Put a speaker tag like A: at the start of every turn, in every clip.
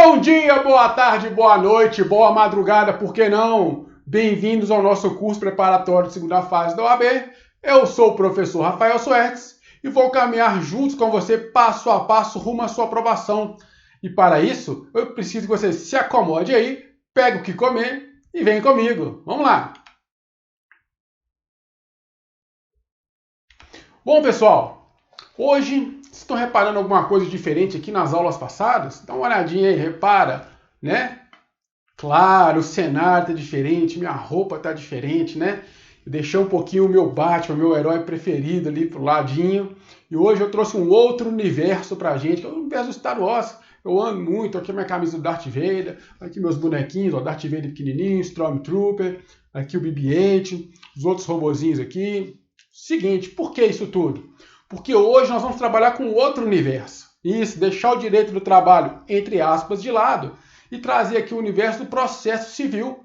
A: Bom dia, boa tarde, boa noite, boa madrugada, por que não? Bem-vindos ao nosso curso preparatório de segunda fase da OAB. Eu sou o professor Rafael Suertes e vou caminhar juntos com você passo a passo rumo à sua aprovação. E para isso, eu preciso que você se acomode aí, pegue o que comer e vem comigo. Vamos lá! Bom, pessoal, hoje vocês estão reparando alguma coisa diferente aqui nas aulas passadas? Dá uma olhadinha aí, repara, né? Claro, o cenário tá diferente, minha roupa tá diferente, né? Eu deixei um pouquinho o meu Batman, meu herói preferido ali pro ladinho. E hoje eu trouxe um outro universo pra gente, que é o universo do Star Wars. Eu amo muito, aqui a minha camisa do Darth Vader, aqui meus bonequinhos, ó, Darth Vader pequenininho, Stormtrooper, aqui o BB-8, os outros robozinhos aqui. Seguinte, por que isso tudo? Porque hoje nós vamos trabalhar com outro universo. Isso, deixar o direito do trabalho, entre aspas, de lado e trazer aqui o universo do processo civil.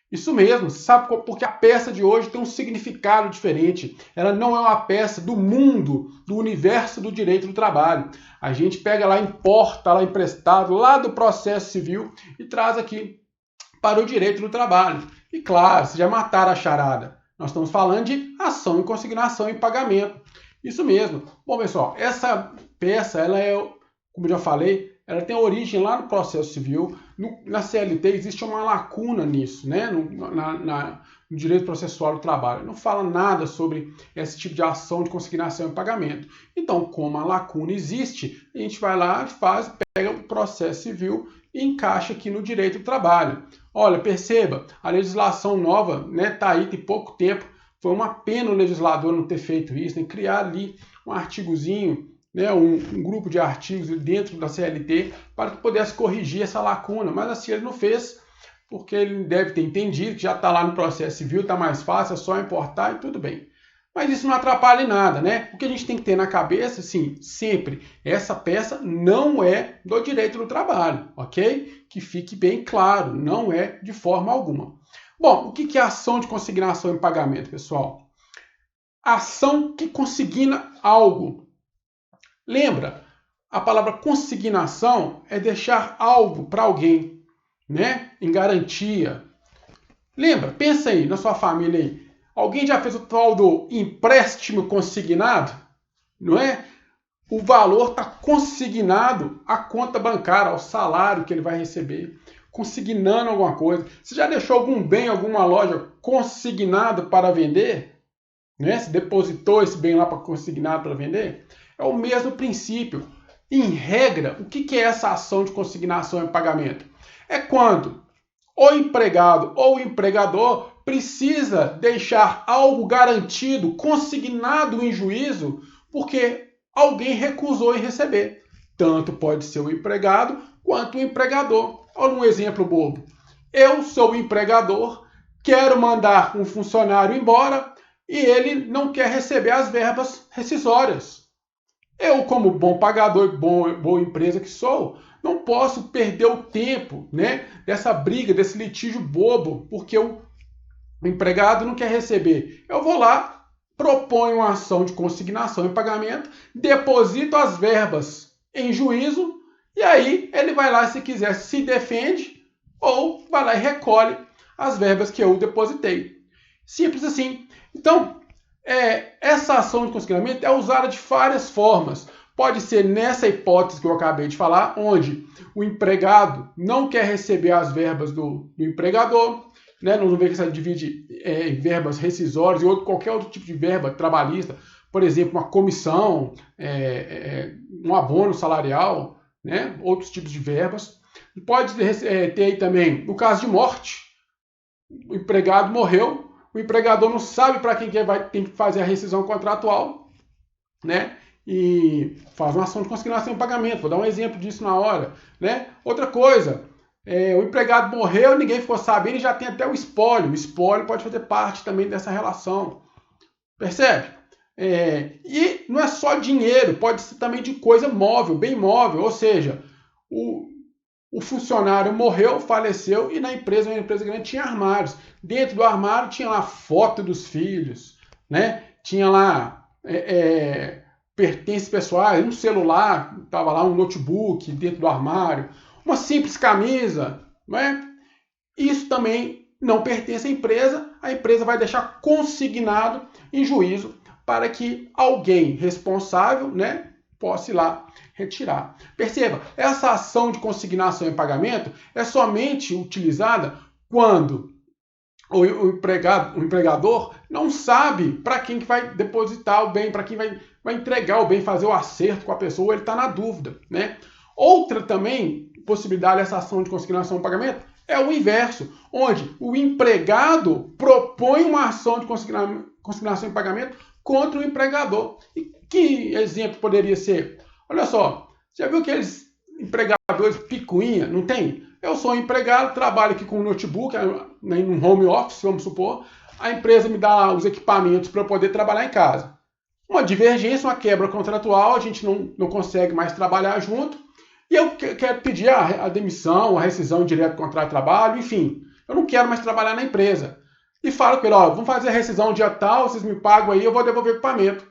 A: Isso mesmo, sabe porque a peça de hoje tem um significado diferente. Ela não é uma peça do mundo, do universo do direito do trabalho. A gente pega lá, importa lá emprestado, lá do processo civil e traz aqui para o direito do trabalho. E claro, vocês já mataram a charada. Nós estamos falando de ação em consignação e pagamento. Isso mesmo. Bom, pessoal, essa peça, ela é, como eu já falei, ela tem origem lá no processo civil. Na CLT existe uma lacuna nisso, né? No direito processual do trabalho. Não fala nada sobre esse tipo de ação de consignação e pagamento. Então, como a lacuna existe, a gente vai lá, pega o processo civil e encaixa aqui no direito do trabalho. Olha, perceba, a legislação nova, né, tá aí, tem pouco tempo. Foi uma pena o legislador não ter feito isso, né? Criar ali um artigozinho, né, um grupo de artigos dentro da CLT para que pudesse corrigir essa lacuna. Mas assim ele não fez, porque ele deve ter entendido que já está lá no processo civil, está mais fácil, é só importar e tudo bem. Mas isso não atrapalha em nada, né? O que a gente tem que ter na cabeça, assim, sempre, essa peça não é do direito do trabalho, ok? Que fique bem claro, não é de forma alguma. Bom, o que é ação de consignação e pagamento, pessoal? Ação que consigna algo. Lembra, a palavra consignação é deixar algo para alguém, né? Em garantia. Lembra, pensa aí na sua família aí. Alguém já fez o tal do empréstimo consignado? Não é? O valor está consignado à conta bancária, ao salário que ele vai receber. Consignando alguma coisa. Você já deixou algum bem, alguma loja consignado para vender? Né? Você depositou esse bem lá para consignado para vender? É o mesmo princípio. Em regra, o que é essa ação de consignação e pagamento? É quando o empregado ou o empregador precisa deixar algo garantido, consignado em juízo, porque alguém recusou em receber. Tanto pode ser o empregado quanto o empregador. Olha um exemplo bobo. Eu sou o empregador, quero mandar um funcionário embora e ele não quer receber as verbas rescisórias. Eu, como bom pagador e boa empresa que sou, não posso perder o tempo, né, dessa briga, desse litígio bobo, porque o empregado não quer receber. Eu vou lá, proponho uma ação de consignação e pagamento, deposito as verbas em juízo, e aí ele vai lá, se quiser, se defende, ou vai lá e recolhe as verbas que eu depositei. Simples assim. Então, essa ação de consignamento é usada de várias formas. Pode ser nessa hipótese que eu acabei de falar, onde o empregado não quer receber as verbas do empregador, né? Não vê que você divide em verbas rescisórias e qualquer outro tipo de verba trabalhista, por exemplo, uma comissão, um abono salarial, né? Outros tipos de verbas. Pode ter aí também, no caso de morte, o empregado morreu, o empregador não sabe para quem tem que fazer a rescisão contratual, né? E faz uma ação de consignação e pagamento. Vou dar um exemplo disso na hora, né? Outra coisa, o empregado morreu, ninguém ficou sabendo e já tem até o espólio. O espólio pode fazer parte também dessa relação. Percebe? E não é só dinheiro, pode ser também de coisa móvel, bem móvel, ou seja, o funcionário morreu, faleceu e na empresa, uma empresa grande, tinha armários. Dentro do armário tinha lá foto dos filhos, né? Tinha lá pertences pessoais, um celular, estava lá um notebook dentro do armário, uma simples camisa, não é? Isso também não pertence à empresa, a empresa vai deixar consignado em juízo para que alguém responsável, né, possa ir lá retirar. Perceba, essa ação de consignação em pagamento é somente utilizada quando o empregador não sabe para quem que vai depositar o bem, para quem vai entregar o bem, fazer o acerto com a pessoa, ele está na dúvida, né? Outra também possibilidade dessa ação de consignação em pagamento é o inverso, onde o empregado propõe uma ação de consignação em pagamento contra o empregador. E que exemplo poderia ser? Olha só, já viu aqueles empregadores picuinha, não tem? Eu sou um empregado, trabalho aqui com um notebook, em um home office, vamos supor, a empresa me dá os equipamentos para eu poder trabalhar em casa. Uma divergência, uma quebra contratual, a gente não consegue mais trabalhar junto, e eu quero pedir a demissão, a rescisão direto do contrato de trabalho, enfim, eu não quero mais trabalhar na empresa. E falo com ele, ó, vamos fazer a rescisão dia tal, vocês me pagam aí, eu vou devolver o equipamento.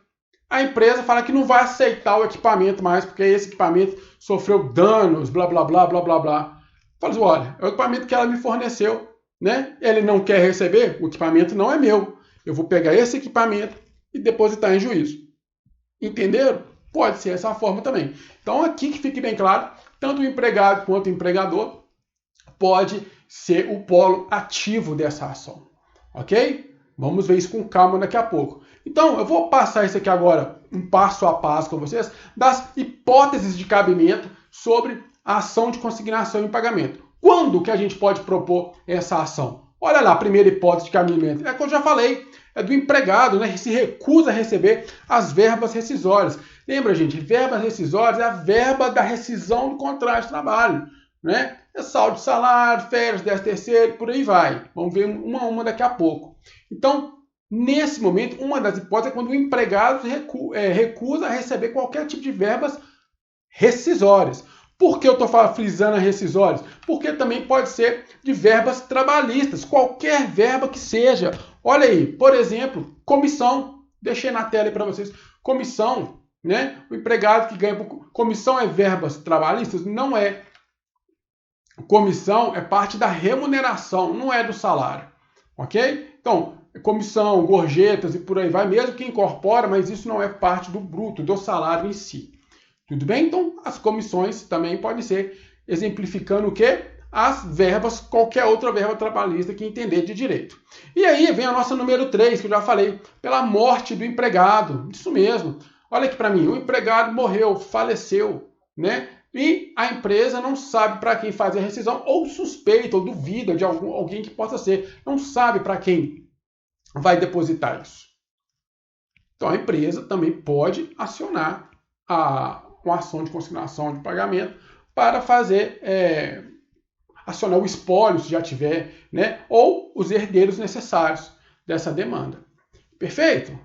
A: A empresa fala que não vai aceitar o equipamento mais, porque esse equipamento sofreu danos, blá, blá, blá, blá, blá, blá. Fala assim, olha, é o equipamento que ela me forneceu, né? Ele não quer receber, o equipamento não é meu. Eu vou pegar esse equipamento e depositar em juízo. Entenderam? Pode ser essa forma também. Então, aqui que fique bem claro, tanto o empregado quanto o empregador pode ser o polo ativo dessa ação. Ok? Vamos ver isso com calma daqui a pouco. Então, eu vou passar isso aqui agora, um passo a passo com vocês, das hipóteses de cabimento sobre a ação de consignação em pagamento. Quando que a gente pode propor essa ação? Olha lá, a primeira hipótese de cabimento. É que eu já falei, é do empregado, né, que se recusa a receber as verbas rescisórias. Lembra, gente, verbas rescisórias é a verba da rescisão do contrato de trabalho, né? É saldo de salário, férias, 13º, por aí vai. Vamos ver uma a uma daqui a pouco. Então, nesse momento, uma das hipóteses é quando o empregado recusa a receber qualquer tipo de verbas rescisórias. Por que eu estou frisando rescisórias? Porque também pode ser de verbas trabalhistas, qualquer verba que seja. Olha aí, por exemplo, comissão. Deixei na tela aí para vocês. Comissão, né? O empregado que ganha comissão é verbas trabalhistas? Não é. Comissão é parte da remuneração, não é do salário. Ok? Então, comissão, gorjetas e por aí vai, mesmo que incorpora, mas isso não é parte do bruto, do salário em si. Tudo bem? Então, as comissões também podem ser exemplificando o quê? As verbas, qualquer outra verba trabalhista que entender de direito. E aí vem a nossa número 3, que eu já falei, pela morte do empregado. Isso mesmo. Olha aqui para mim, o empregado morreu, faleceu, né? E a empresa não sabe para quem fazer a rescisão, ou suspeita, ou duvida de alguém que possa ser. Não sabe para quem vai depositar isso. Então, a empresa também pode acionar uma ação de consignação de pagamento para fazer, acionar o espólio, se já tiver, né? Ou os herdeiros necessários dessa demanda. Perfeito?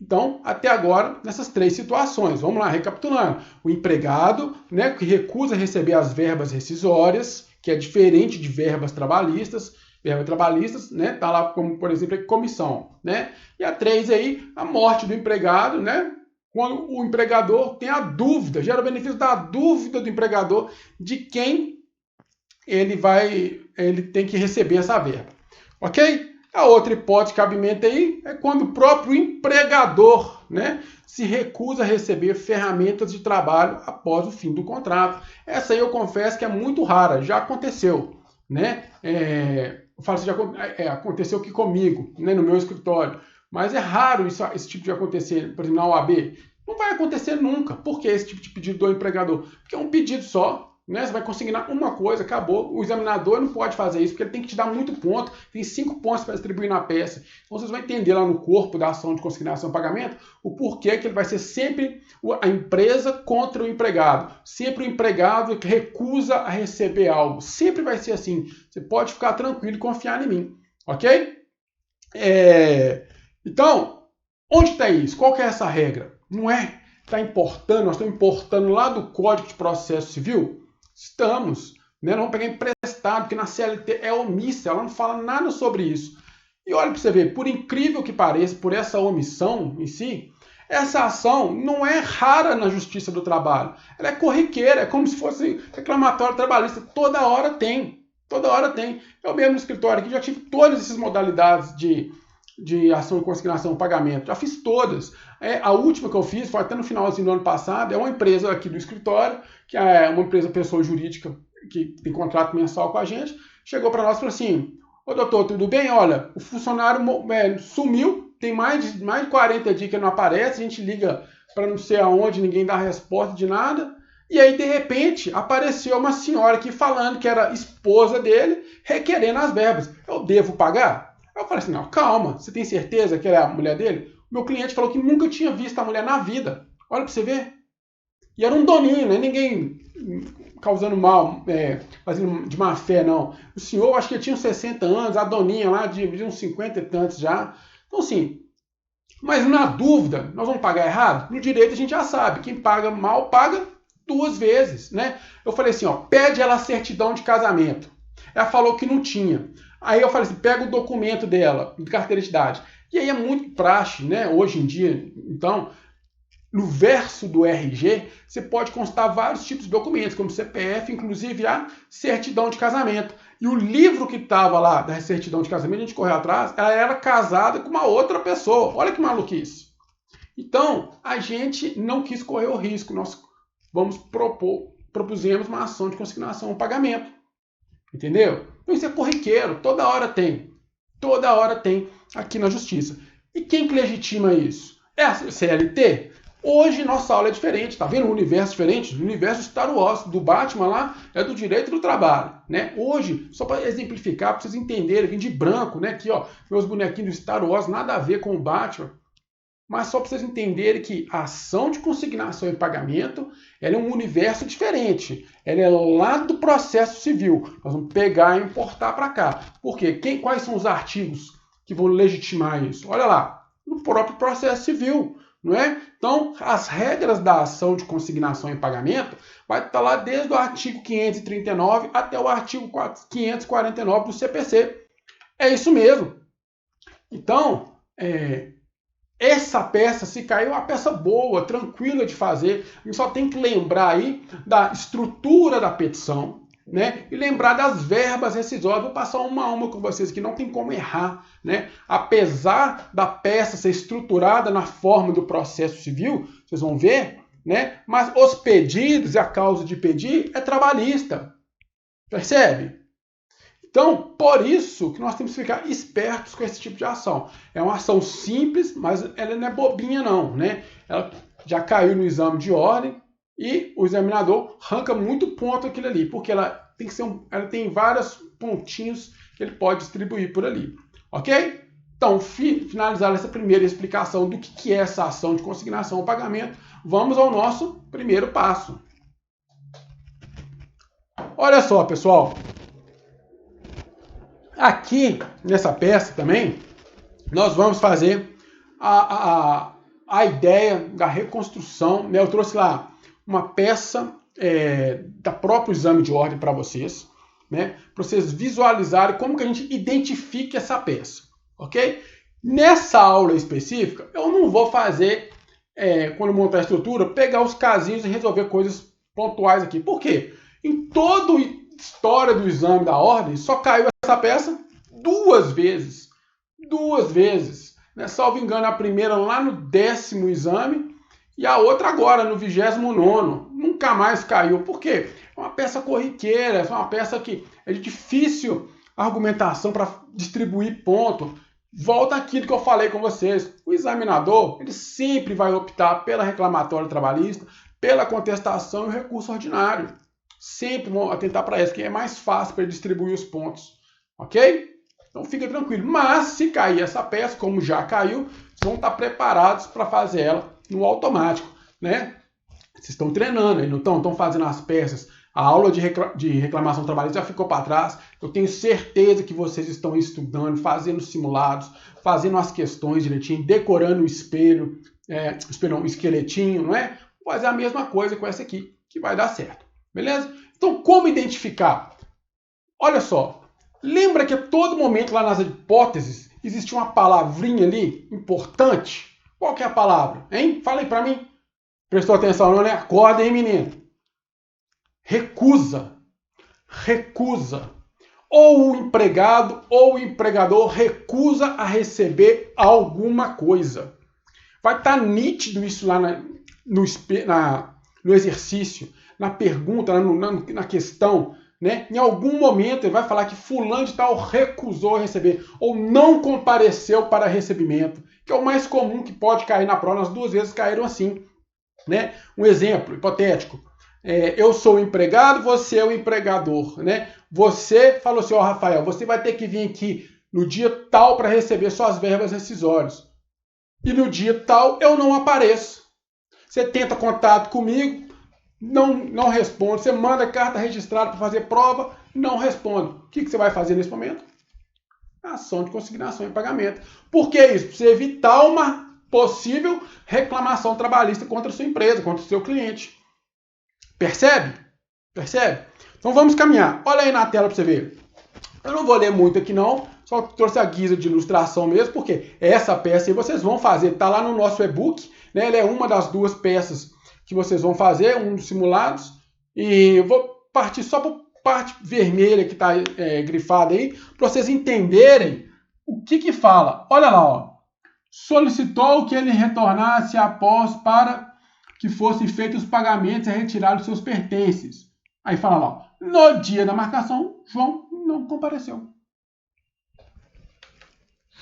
A: Então, até agora, nessas 3 situações. Vamos lá, recapitulando. O empregado, né, que recusa receber as verbas rescisórias, que é diferente de verbas trabalhistas. Verbas trabalhistas, né, tá lá como, por exemplo, comissão, né? E a 3 aí, a morte do empregado, né? Quando o empregador tem a dúvida, gera o benefício da dúvida do empregador de quem ele tem que receber essa verba. Ok? A outra hipótese de cabimento aí é quando o próprio empregador, né, se recusa a receber ferramentas de trabalho após o fim do contrato. Essa aí eu confesso que é muito rara, já aconteceu, né? Eu falo assim, aconteceu aqui comigo, né, no meu escritório. Mas é raro esse tipo de acontecer, por exemplo, na OAB. Não vai acontecer nunca. Por que esse tipo de pedido do empregador? Porque é um pedido só, né? Você vai consignar uma coisa, acabou. O examinador não pode fazer isso, porque ele tem que te dar muito ponto. Tem 5 pontos para distribuir na peça. Então vocês vão entender lá no corpo da ação de consignação e pagamento o porquê que ele vai ser sempre a empresa contra o empregado. Sempre o empregado que recusa a receber algo. Sempre vai ser assim. Você pode ficar tranquilo e confiar em mim. Ok? Então, onde está isso? Qual que é essa regra? Não é? Está importando, nós estamos importando lá do Código de Processo Civil? Estamos. Né? Nós vamos pegar emprestado, porque na CLT é omissa, ela não fala nada sobre isso. E olha para você ver, por incrível que pareça, por essa omissão em si, Essa ação não é rara na Justiça do Trabalho. Ela é corriqueira, é como se fosse reclamatório trabalhista. Toda hora tem. Toda hora tem. Eu mesmo no escritório aqui já tive todas essas modalidades de ação de consignação e pagamento. Já fiz todas. A última que eu fiz foi até no finalzinho do ano passado. É uma empresa aqui do escritório, que é uma empresa pessoa jurídica que tem contrato mensal com a gente. Chegou para nós e falou assim: ô doutor, tudo bem? Olha, o funcionário sumiu, tem mais de 40 dias que ele não aparece, a gente liga para não sei aonde, ninguém dá resposta de nada. E aí, de repente, apareceu uma senhora aqui falando que era esposa dele, requerendo as verbas. Eu devo pagar? Eu falei assim, não, calma, você tem certeza que ela é a mulher dele? O meu cliente falou que nunca tinha visto a mulher na vida. Olha para você ver. E era um doninho, né? Ninguém causando mal, fazendo de má fé, não. O senhor, acho que ele tinha uns 60 anos, a doninha lá de uns 50 e tantos já. Então, assim, mas na dúvida, nós vamos pagar errado? No direito a gente já sabe, quem paga mal, paga 2 vezes, né? Eu falei assim, ó, pede ela a certidão de casamento. Ela falou que não tinha. Aí eu falei assim, pega o documento dela, de carteira de idade. E aí é muito praxe, né? Hoje em dia, então, no verso do RG, você pode constar vários tipos de documentos, como CPF, inclusive a certidão de casamento. E o livro que estava lá da certidão de casamento, a gente correu atrás, ela era casada com uma outra pessoa. Olha que maluquice. Então, a gente não quis correr o risco. Nós propusemos uma ação de consignação ao pagamento. Entendeu? Então isso é corriqueiro, toda hora tem. Toda hora tem aqui na Justiça. E quem que legitima isso? É a CLT? Hoje nossa aula é diferente, tá vendo? Um universo diferente. O universo Star Wars do Batman lá é do direito do trabalho, né? Hoje, só para exemplificar, para vocês entenderem, vim de branco, né? Aqui, ó, meus bonequinhos do Star Wars, nada a ver com o Batman. Mas só para vocês entenderem que a ação de consignação e pagamento, ela é um universo diferente. Ela é lá do processo civil. Nós vamos pegar e importar para cá. Por quê? Quais são os artigos que vão legitimar isso? Olha lá, no próprio processo civil, não é? Então, as regras da ação de consignação e pagamento vai estar lá desde o artigo 539 até o artigo 549 do CPC. É isso mesmo. Então, essa peça, se caiu, é uma peça boa, tranquila de fazer. A gente só tem que lembrar aí da estrutura da petição, né? E lembrar das verbas rescisórias. Vou passar uma a uma com vocês aqui, não tem como errar, né? Apesar da peça ser estruturada na forma do processo civil, vocês vão ver, né? Mas os pedidos e a causa de pedir é trabalhista. Percebe? Então, por isso que nós temos que ficar espertos com esse tipo de ação. É uma ação simples, mas ela não é bobinha não, né? Ela já caiu no exame de ordem e o examinador arranca muito ponto aquilo ali, porque ela tem que ser ela tem vários pontinhos que ele pode distribuir por ali, ok? Então, finalizar essa primeira explicação do que é essa ação de consignação ao pagamento, vamos ao nosso primeiro passo. Olha só, pessoal. Aqui, nessa peça também, nós vamos fazer a ideia da reconstrução. Né? Eu trouxe lá uma peça da próprio exame de ordem para vocês, né? Para vocês visualizarem como que a gente identifica essa peça, ok? Nessa aula específica, eu não vou fazer, quando montar a estrutura, pegar os casinhos e resolver coisas pontuais aqui. Por quê? Em toda história do exame da ordem, só caiu essa peça 2 vezes. 2 vezes. Né? Salvo engano, a primeira lá no 10º exame e a outra agora no 29º. Nunca mais caiu. Por quê? É uma peça corriqueira, é uma peça que é de difícil argumentação para distribuir ponto. Volta aquilo que eu falei com vocês. O examinador, ele sempre vai optar pela reclamatória trabalhista, pela contestação e o recurso ordinário. Sempre vão atentar para essa, que é mais fácil para ele distribuir os pontos. Ok? Então fica tranquilo. Mas se cair essa peça, como já caiu, vocês vão estar preparados para fazer ela no automático. Né? Vocês estão treinando, não estão fazendo as peças. A aula de reclamação trabalhista já ficou para trás. Eu tenho certeza que vocês estão estudando, fazendo simulados, fazendo as questões direitinho, decorando o esqueletinho, não é? Vou fazer a mesma coisa com essa aqui, que vai dar certo. Beleza? Então, como identificar? Olha só. Lembra que a todo momento lá nas hipóteses existia uma palavrinha ali importante? Qual que é a palavra? Hein? Fala aí pra mim. Prestou atenção não, né? Acorda, hein, menino? Recusa. Recusa. Ou o empregado ou o empregador recusa a receber alguma coisa. Vai estar nítido isso lá no exercício, na pergunta, na questão. Né? Em algum momento ele vai falar que fulano de tal recusou a receber ou não compareceu para recebimento, que é o mais comum que pode cair na prova. As duas vezes caíram assim. Né? Um exemplo hipotético. Eu sou o empregado, você é o empregador. Né? Você falou assim, Rafael, você vai ter que vir aqui no dia tal para receber suas verbas rescisórias. E no dia tal eu não apareço. Você tenta contato comigo, não responde. Você manda carta registrada para fazer prova, não responde. O que você vai fazer nesse momento? Ação de consignação e pagamento. Por que isso? Para você evitar uma possível reclamação trabalhista contra a sua empresa, contra o seu cliente. Percebe? Percebe? Então vamos caminhar. Olha aí na tela para você ver. Eu não vou ler muito aqui não, só trouxe a guisa de ilustração mesmo, porque essa peça aí vocês vão fazer, está lá no nosso e-book, né? Ela é uma das duas peças que vocês vão fazer, um dos simulados, e eu vou partir só para a parte vermelha que está grifada aí, para vocês entenderem o que fala. Olha lá, ó. Solicitou que ele retornasse após para que fossem feitos os pagamentos e retirados seus pertences. Aí fala lá, ó, no dia da marcação, João não compareceu.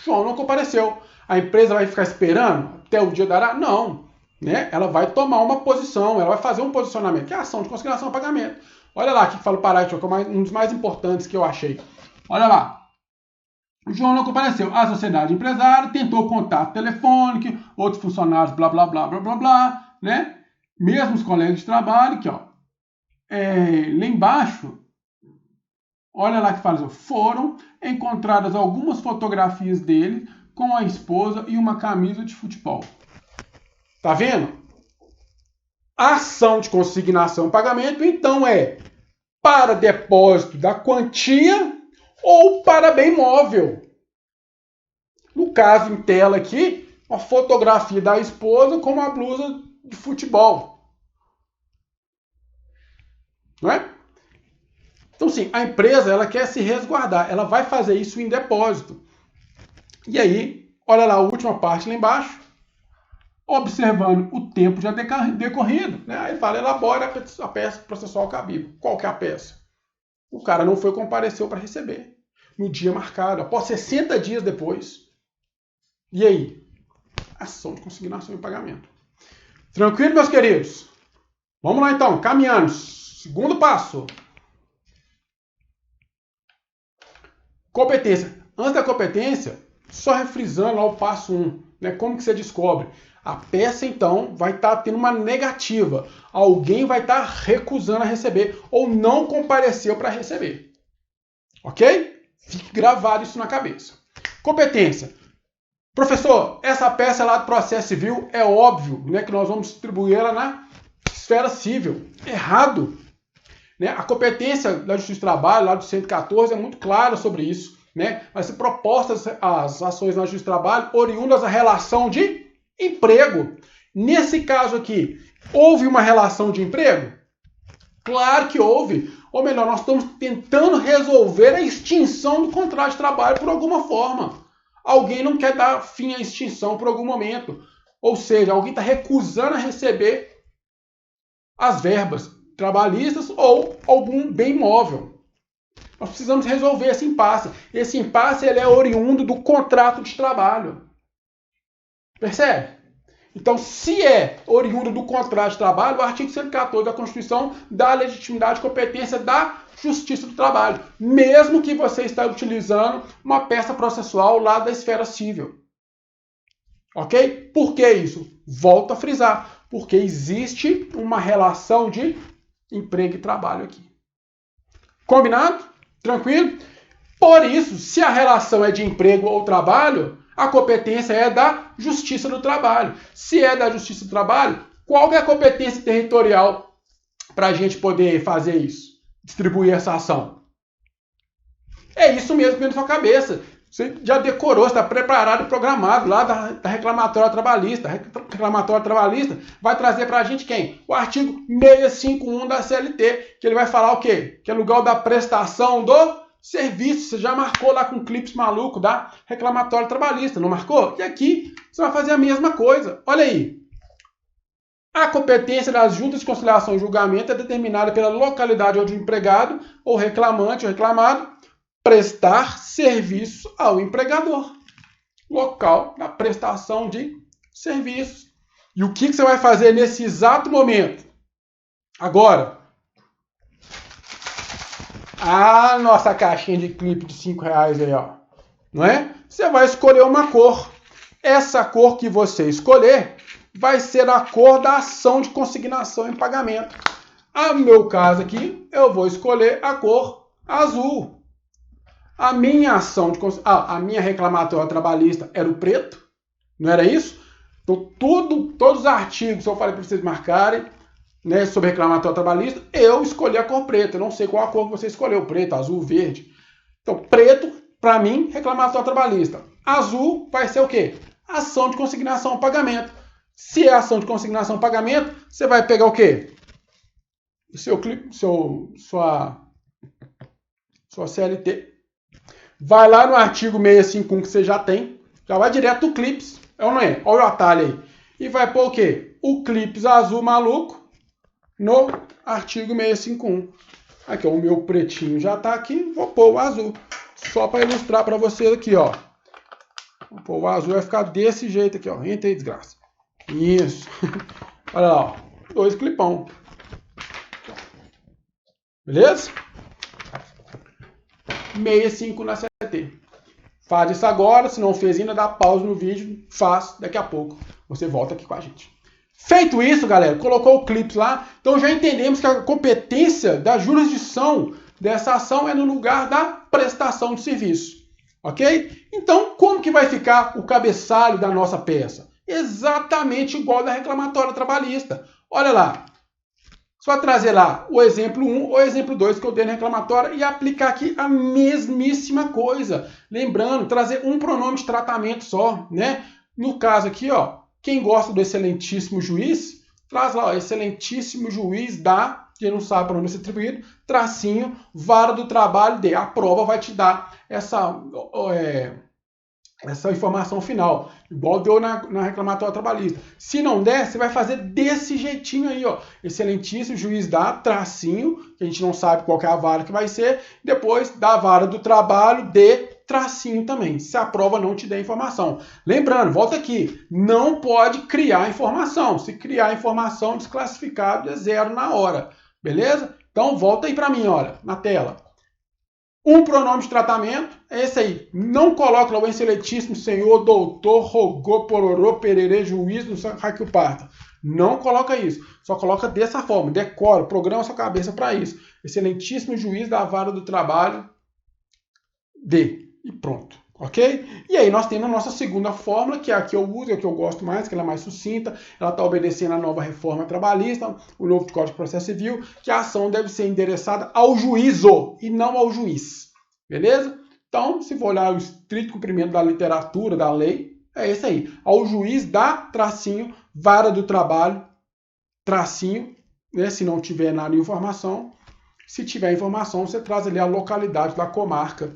A: João não compareceu. A empresa vai ficar esperando até o dia dará? Não. Né? Ela vai tomar uma posição, ela vai fazer um posicionamento, que é a ação de consignação e pagamento. Olha lá que fala o parágrafo, que é um dos mais importantes que eu achei. Olha lá. O João não compareceu. A sociedade empresária tentou contato telefônico, outros funcionários, blá, blá, blá, blá, blá, blá, né? Mesmo os colegas de trabalho, que, ó, lá embaixo, olha lá que fala, foram encontradas algumas fotografias dele com a esposa e uma camisa de futebol. Tá vendo? A ação de consignação e pagamento, então, é para depósito da quantia ou para bem móvel. No caso, em tela aqui, uma fotografia da esposa com uma blusa de futebol. Não é? Então, sim, a empresa ela quer se resguardar. Ela vai fazer isso em depósito. E aí, olha lá a última parte lá embaixo. Observando o tempo já decorrido. Né? Aí fala, elabora a peça processual cabível. Qual que é a peça? O cara não foi compareceu para receber. No dia marcado, após 60 dias depois. E aí? Ação de consignação e pagamento. Tranquilo, meus queridos? Vamos lá então, caminhando. Segundo passo. Competência. Antes da competência, só refrisando lá o passo 1. Né? Como que você descobre? A peça, então, vai estar tendo uma negativa. Alguém vai estar recusando a receber ou não compareceu para receber. Ok? Fique gravado isso na cabeça. Competência. Professor, essa peça lá do processo civil é óbvio, né, que nós vamos distribuir ela na esfera civil. Errado. Né? A competência da Justiça do Trabalho, lá do 114, é muito clara sobre isso. Né? Vai ser propostas as ações na Justiça do Trabalho oriundas da relação de emprego. Nesse caso aqui, houve uma relação de emprego? Claro que houve. Ou melhor, nós estamos tentando resolver a extinção do contrato de trabalho por alguma forma. Alguém não quer dar fim à extinção por algum momento. Ou seja, alguém está recusando a receber as verbas trabalhistas ou algum bem móvel. Nós precisamos resolver esse impasse. Esse impasse ele é oriundo do contrato de trabalho. Percebe? Então, se é oriundo do contrato de trabalho, o artigo 114 da Constituição dá a legitimidade e competência da Justiça do Trabalho, mesmo que você está utilizando uma peça processual lá da esfera civil. Ok? Por que isso? Volto a frisar. Porque existe uma relação de emprego e trabalho aqui. Combinado? Tranquilo? Por isso, se a relação é de emprego ou trabalho, a competência é da Justiça do Trabalho. Se é da Justiça do Trabalho, qual é a competência territorial para a gente poder fazer isso? Distribuir essa ação? É isso mesmo que vem na sua cabeça. Você já decorou, está preparado e programado lá da reclamatória trabalhista. A reclamatória trabalhista vai trazer para a gente quem? O artigo 651 da CLT, que ele vai falar o quê? Que é lugar da prestação do serviço. Você já marcou lá com o clips maluco da reclamatória trabalhista, não marcou? E aqui você vai fazer a mesma coisa. Olha aí. A competência das juntas de conciliação e julgamento é determinada pela localidade onde o empregado ou reclamante ou reclamado prestar serviço ao empregador. Local da prestação de serviços. E o que você vai fazer nesse exato momento? Agora, a nossa caixinha de clipe de R$5 aí, ó. Não é? Você vai escolher uma cor. Essa cor que você escolher vai ser a cor da ação de consignação em pagamento. No meu caso aqui, eu vou escolher a cor azul. A minha ação de a minha reclamatória trabalhista era o preto, não era isso? Então, todos os artigos que eu falei para vocês marcarem, né, sobre reclamatória trabalhista, eu escolhi a cor preta. Eu não sei qual a cor que você escolheu, preto, azul, verde. Então, preto, para mim, reclamatória trabalhista. Azul vai ser o quê? Ação de consignação ao pagamento. Se é ação de consignação ao pagamento, você vai pegar o quê? Sua CLT. Vai lá no artigo 651 que você já tem, já vai direto do clips, é ou não é? Olha o atalho aí. E vai pôr o quê? O clips azul maluco no artigo 651. Aqui, ó, o meu pretinho já está aqui, vou pôr o azul. Só para ilustrar para vocês aqui, ó. Vou pôr o azul, vai ficar desse jeito aqui, ó. Entra aí, desgraça. Isso. Olha lá, ó. 2 clipão. Beleza? 65 na CLT. Faz isso agora, se não fez ainda, dá pausa no vídeo, faz, daqui a pouco você volta aqui com a gente. Feito isso, galera, colocou o clipe lá, então já entendemos que a competência da jurisdição dessa ação é no lugar da prestação de serviço, ok? Então, como que vai ficar o cabeçalho da nossa peça? Exatamente igual da reclamatória trabalhista. Olha lá. Só trazer lá o exemplo 1 ou o exemplo 2 que eu dei na reclamatória e aplicar aqui a mesmíssima coisa. Lembrando, trazer um pronome de tratamento só, né? No caso aqui, ó, quem gosta do excelentíssimo juiz, traz lá, ó, excelentíssimo juiz da, quem não sabe o pronome atribuído, tracinho, vara do trabalho de. A prova vai te dar essa informação final, igual deu na reclamatória trabalhista. Se não der, você vai fazer desse jeitinho aí, ó. Excelentíssimo juiz dá, tracinho, que a gente não sabe qual que é a vara que vai ser, depois da vara do trabalho de tracinho também, se a prova não te der informação. Lembrando, volta aqui, não pode criar informação. Se criar informação, desclassificado é 0 na hora, beleza? Então, volta aí para mim, olha, na tela. Um pronome de tratamento é esse aí. Não coloca lá o excelentíssimo senhor, doutor, rogô, pororô, pererê, juiz, não sei o que parta. Não coloca isso. Só coloca dessa forma. Decora, programa sua cabeça para isso. Excelentíssimo juiz da vara do trabalho de. E pronto. Ok? E aí nós temos a nossa segunda fórmula, que é a que eu uso, é a que eu gosto mais, que ela é mais sucinta, ela está obedecendo a nova reforma trabalhista, o novo Código de Processo Civil, que a ação deve ser endereçada ao juízo e não ao juiz. Beleza? Então, se for olhar o estrito cumprimento da literatura, da lei, é esse aí. Ao juiz dá, tracinho, vara do trabalho, tracinho, né, se não tiver nada de informação. Se tiver informação, você traz ali a localidade da comarca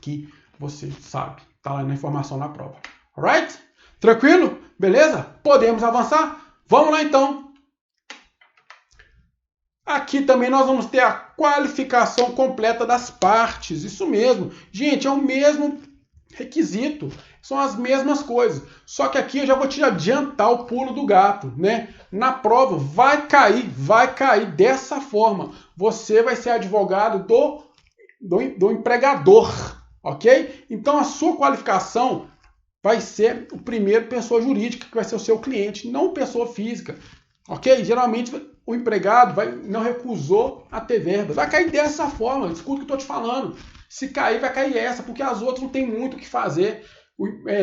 A: que você sabe, tá lá na informação na prova. Alright? Tranquilo? Beleza? Podemos avançar? Vamos lá então. Aqui também nós vamos ter a qualificação completa das partes. Isso mesmo. Gente, é o mesmo requisito. São as mesmas coisas. Só que aqui eu já vou te adiantar o pulo do gato, né? Na prova vai cair dessa forma. Você vai ser advogado do empregador. Ok? Então a sua qualificação vai ser o primeiro pessoa jurídica, que vai ser o seu cliente, não pessoa física. Ok? Geralmente o empregado não recusou a ter verba. Vai cair dessa forma, escuta o que eu estou te falando. Se cair, vai cair essa, porque as outras não tem muito o que fazer.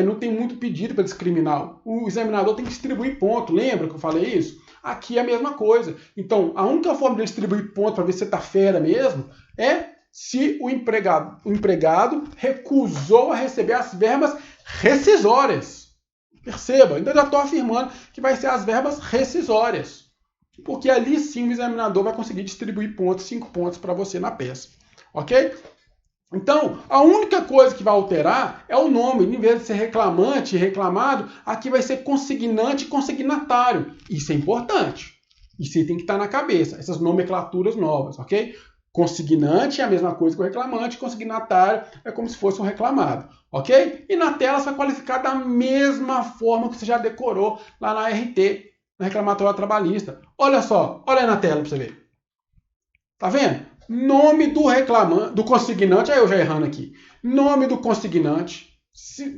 A: Não tem muito pedido para discriminar. O examinador tem que distribuir ponto. Lembra que eu falei isso? Aqui é a mesma coisa. Então, a única forma de distribuir ponto para ver se você está fera mesmo é se o empregado recusou a receber as verbas rescisórias. Perceba, ainda já estou afirmando que vai ser as verbas rescisórias. Porque ali sim o examinador vai conseguir distribuir pontos, 5 pontos para você na peça. Ok? Então, a única coisa que vai alterar é o nome. Em vez de ser reclamante e reclamado, aqui vai ser consignante e consignatário. Isso é importante. Isso aí tem que estar na cabeça. Essas nomenclaturas novas, ok? Consignante é a mesma coisa que o reclamante, consignatário é como se fosse um reclamado, ok? E na tela você vai qualificar da mesma forma que você já decorou lá na RT, na reclamatória trabalhista. Olha só, olha aí na tela para você ver. Tá vendo? Nome do reclamante, do consignante, aí eu já errando aqui. Nome do consignante.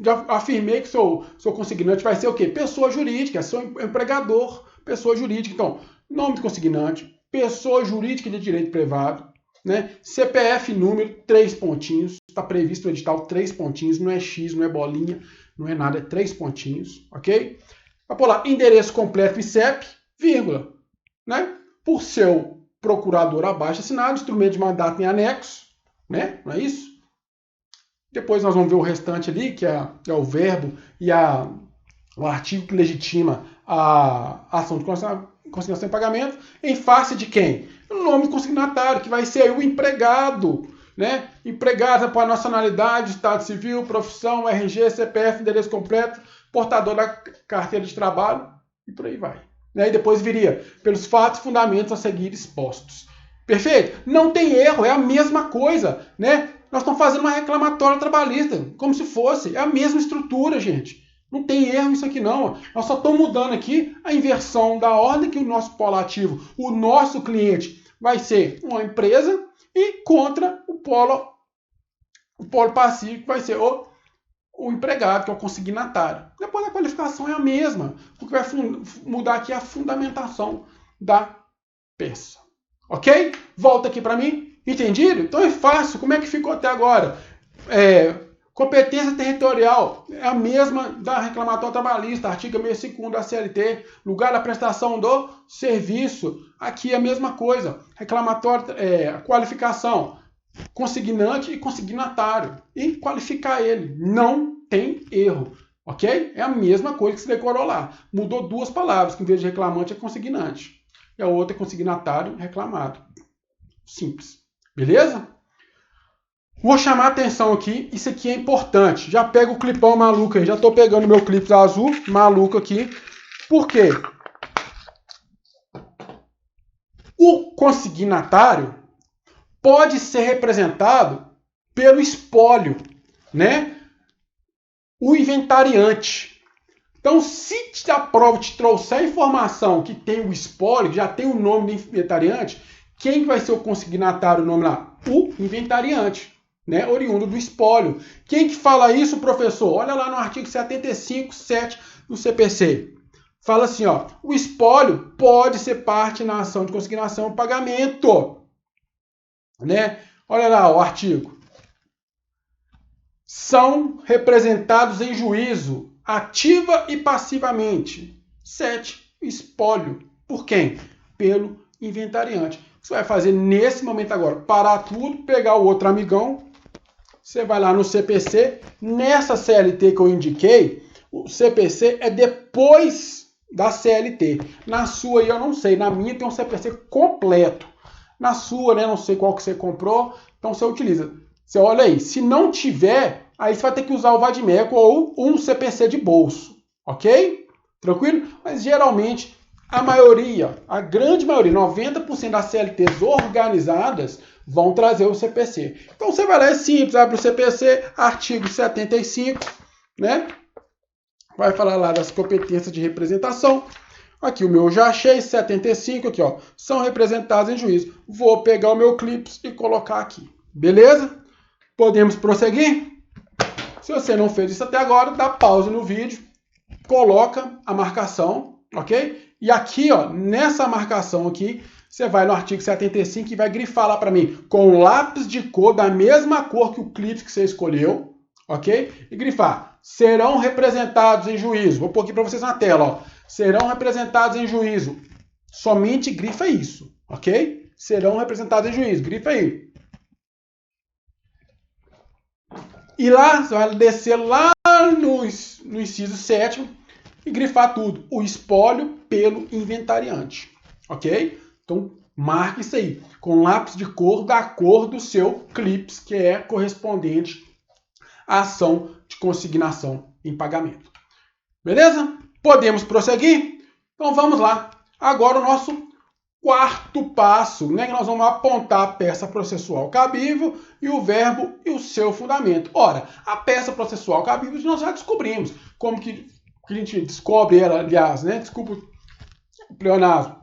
A: Já afirmei que seu consignante vai ser o quê? Pessoa jurídica, seu empregador, pessoa jurídica. Então, nome do consignante, pessoa jurídica de direito privado, né? CPF número, 3 pontinhos. Está previsto no edital 3 pontinhos, não é X, não é bolinha, não é nada, é 3 pontinhos, ok? Vai pôr lá, endereço completo e CEP, vírgula, né? Por seu procurador abaixo assinado, instrumento de mandato em anexo, né? Não é isso? Depois nós vamos ver o restante ali, que é o verbo e o artigo que legitima a ação de consignação em pagamento, em face de quem? O nome do consignatário, que vai ser o empregado, né? Empregado para nacionalidade, estado civil, profissão, RG, CPF, endereço completo, portador da carteira de trabalho e por aí vai. E depois viria pelos fatos e fundamentos a seguir expostos. Perfeito? Não tem erro, é a mesma coisa, né? Nós estamos fazendo uma reclamatória trabalhista, como se fosse. É a mesma estrutura, gente. Não tem erro isso aqui, não. Nós só estamos mudando aqui a inversão da ordem, que o nosso polo ativo, o nosso cliente, vai ser uma empresa, e contra o polo passivo, que vai ser o empregado, que é o consignatário. Depois a qualificação é a mesma. O que vai mudar aqui é a fundamentação da peça. Ok? Volta aqui para mim. Entendido? Então é fácil. Como é que ficou até agora? Competência territorial é a mesma da reclamatória trabalhista, artigo 62 da CLT, lugar da prestação do serviço. Aqui é a mesma coisa. Reclamatória, qualificação, consignante e consignatário. E qualificar ele. Não tem erro. Ok? É a mesma coisa que se decorou lá. Mudou 2 palavras, que em vez de reclamante é consignante. E a outra é consignatário, reclamado. Simples. Beleza? Vou chamar a atenção aqui, isso aqui é importante. Já pega o clipão maluco aí, já estou pegando meu clipe azul, maluco aqui. Por quê? O consignatário pode ser representado pelo espólio, né? O inventariante. Então, se a prova te trouxer a informação que tem o espólio, já tem o nome do inventariante, quem vai ser o consignatário, o nome lá? O inventariante. Né, oriundo do espólio. Quem que fala isso, professor? Olha lá no artigo 75.7 do CPC. Fala assim, ó, o espólio pode ser parte na ação de consignação e pagamento. Né? Olha lá o artigo. São representados em juízo, ativa e passivamente. 7. Espólio. Por quem? Pelo inventariante. O que você vai fazer nesse momento agora? Parar tudo, pegar o outro amigão. Você vai lá no CPC, nessa CLT que eu indiquei, o CPC é depois da CLT. Na sua aí eu não sei, na minha tem um CPC completo. Na sua, né, não sei qual que você comprou, então você utiliza. Você olha aí, se não tiver, aí você vai ter que usar o Vadimeco ou um CPC de bolso, ok? Tranquilo? Mas geralmente, a maioria, a grande maioria, 90% das CLTs organizadas, vão trazer o CPC. Então você vai lá, é simples, abre o CPC, artigo 75, né? Vai falar lá das competências de representação. Aqui o meu eu já achei, 75, aqui ó, são representados em juízo. Vou pegar o meu clips e colocar aqui. Beleza? Podemos prosseguir? Se você não fez isso até agora, dá pausa no vídeo, coloca a marcação, ok? E aqui, ó, nessa marcação aqui, você vai no artigo 75 e vai grifar lá para mim com lápis de cor da mesma cor que o clipe que você escolheu, ok? E grifar, serão representados em juízo. Vou pôr aqui para vocês na tela, ó. Serão representados em juízo. Somente grifa isso, ok? Serão representados em juízo, grifa aí. E lá, você vai descer lá no inciso 7º e grifar tudo. O espólio pelo inventariante. Ok? Então, marque isso aí. Com lápis de cor da cor do seu CLIPS, que é correspondente à ação de consignação em pagamento. Beleza? Podemos prosseguir? Então, vamos lá. Agora, o nosso quarto passo, né, que nós vamos apontar a peça processual cabível e o verbo e o seu fundamento. Ora, a peça processual cabível nós já descobrimos. Como que a gente descobre ela, aliás, né? Desculpa o pleonasmo.